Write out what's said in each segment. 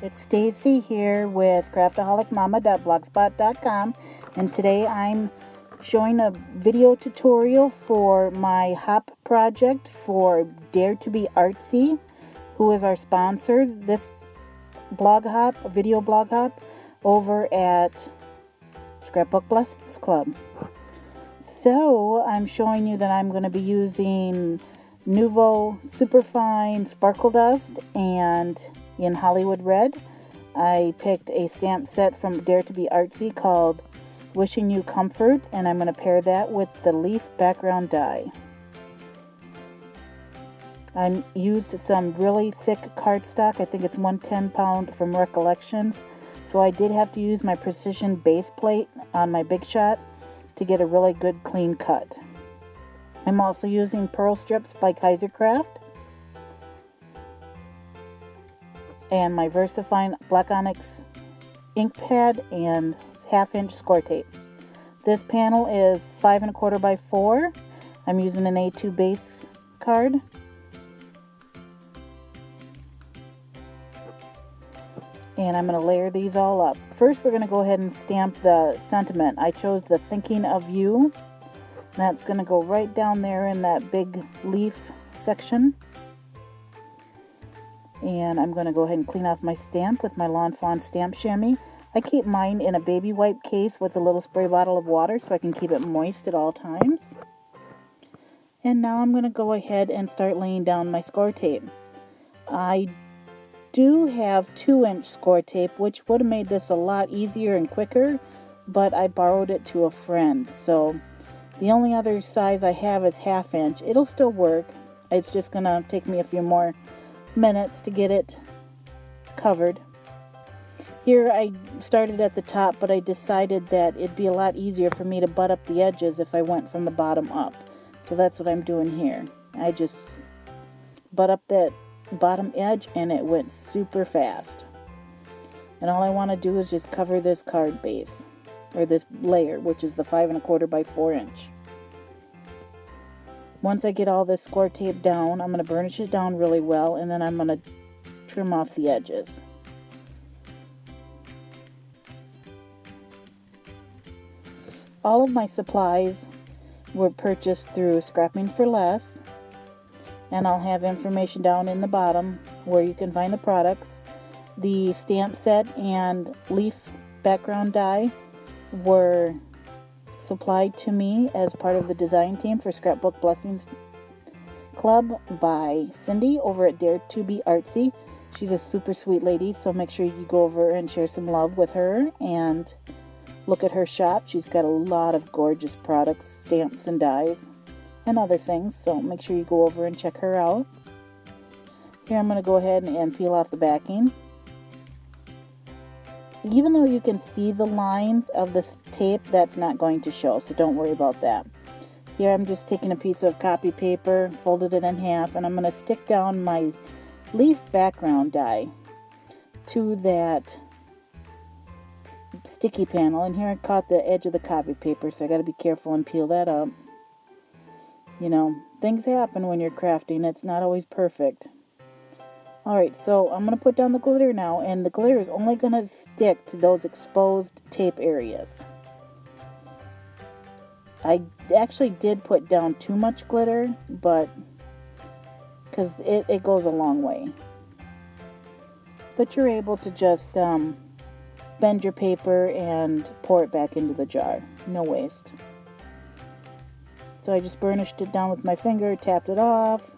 It's Stacy here with CraftaholicMomma.blogspot.com, and today I'm showing a video tutorial for my hop project for Dare2bArtzy, who is our sponsor. This blog hop, a video blog hop, over at Scrapbook Blessings Club. So I'm showing you that I'm going to be using Nuvo Superfine Sparkle Dust, and in Hollywood Red I picked a stamp set from Dare2bArtzy called Wishing You Comfort, and I'm going to pair that with the leaf background die. I used some really thick cardstock. I think it's 110 pound from Recollections, so I did have to use my precision base plate on my Big Shot to get a really good clean cut. I'm also using Pearl Strips by Kaisercraft and my VersaFine Black Onyx ink pad and 1/2 inch score tape. This panel is 5 1/4 by 4. I'm using an A2 base card. And I'm going to layer these all up. First, we're going to go ahead and stamp the sentiment. I chose the Thinking of You. That's going to go right down there in that big leaf section. And I'm going to go ahead and clean off my stamp with my Lawn Fawn stamp chamois. I keep mine in a baby wipe case with a little spray bottle of water so I can keep it moist at all times. And now I'm going to go ahead and start laying down my score tape. I do have 2-inch score tape, which would have made this a lot easier and quicker, but I borrowed it to a friend, so the only other size I have is 1/2 inch. It'll still work. It's just gonna take me a few more minutes to get it covered. Here I started at the top, but I decided that it'd be a lot easier for me to butt up the edges if I went from the bottom up. So that's what I'm doing here. I just butt up that bottom edge and it went super fast. And all I want to do is just cover this card base, or this layer, which is the 5 1/4 by 4 inch. Once I get all this score tape down, I'm going to burnish it down really well, and then I'm going to trim off the edges. All of my supplies were purchased through Scrapping for Less, and I'll have information down in the bottom where you can find the products. The stamp set and leaf background die were supplied to me as part of the design team for Scrapbook Blessings Club by Cindy over at Dare2bArtzy. She's a super sweet lady, so make sure you go over and share some love with her and look at her shop. She's got a lot of gorgeous products, stamps and dies, and other things, so make sure you go over and check her out. Here I'm going to go ahead and peel off the backing. Even though you can see the lines of this tape, that's not going to show, so don't worry about that. Here I'm just taking a piece of copy paper, folded it in half, and I'm going to stick down my leaf background die to that sticky panel. And here I caught the edge of the copy paper, so I got to be careful and peel that up. You know, things happen when you're crafting. It's not always perfect. Alright, so I'm going to put down the glitter now, and the glitter is only going to stick to those exposed tape areas. I actually did put down too much glitter, but because it goes a long way. But you're able to just bend your paper and pour it back into the jar. No waste. So I just burnished it down with my finger, tapped it off,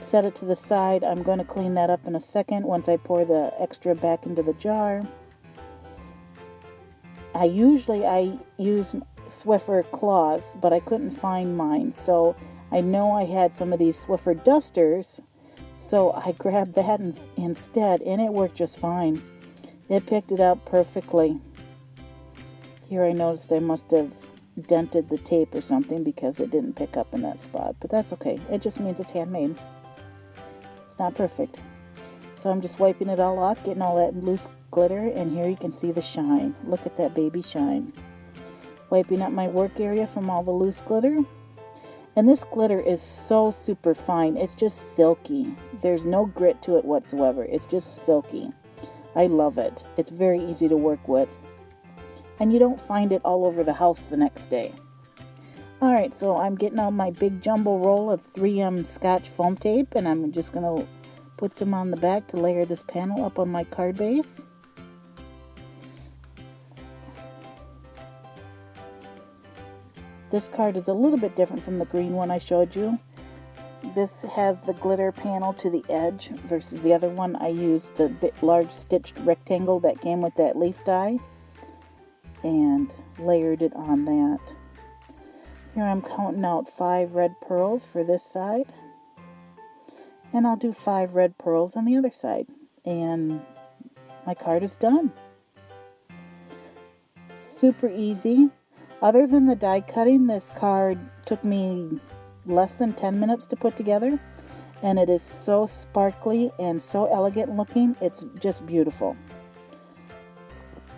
set it to the side. I'm going to clean that up in a second once I pour the extra back into the jar. I use Swiffer claws, but I couldn't find mine, so I know I had some of these Swiffer dusters, so I grabbed that instead, and it worked just fine. It picked it up perfectly. Here I noticed I must have dented the tape or something because it didn't pick up in that spot, but that's okay. It just means it's handmade. It's not perfect. So I'm just wiping it all off, getting all that loose glitter, and here you can see the shine. Look at that baby shine. Wiping up my work area from all the loose glitter. And this glitter is so super fine. It's just silky. There's no grit to it whatsoever. It's just silky. I love it. It's very easy to work with. And you don't find it all over the house the next day. Alright, so I'm getting out my big jumbo roll of 3M Scotch foam tape, and I'm just going to put some on the back to layer this panel up on my card base. This card is a little bit different from the green one I showed you. This has the glitter panel to the edge versus the other one I used the large stitched rectangle that came with that leaf die and layered it on that. Here I'm counting out 5 red pearls for this side, and I'll do 5 red pearls on the other side, and my card is done. Super easy. Other than the die cutting, this card took me less than 10 minutes to put together, and it is so sparkly and so elegant looking. It's just beautiful.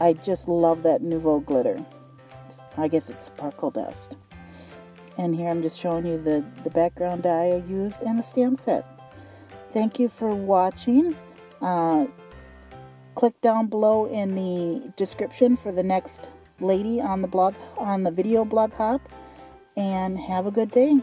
I just love that Nouveau glitter. I guess it's sparkle dust. And here I'm just showing you the background die I used and the stamp set. Thank you for watching. Click down below in the description for the next lady on the blog, on the video blog hop, and have a good day.